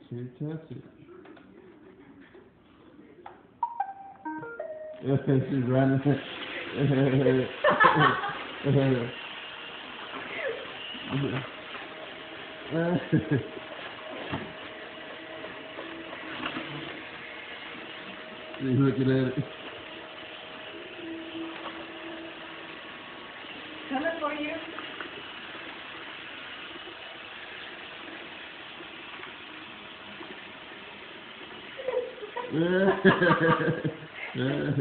She touch it. She's running. She's looking at it. Coming for you. Yeah.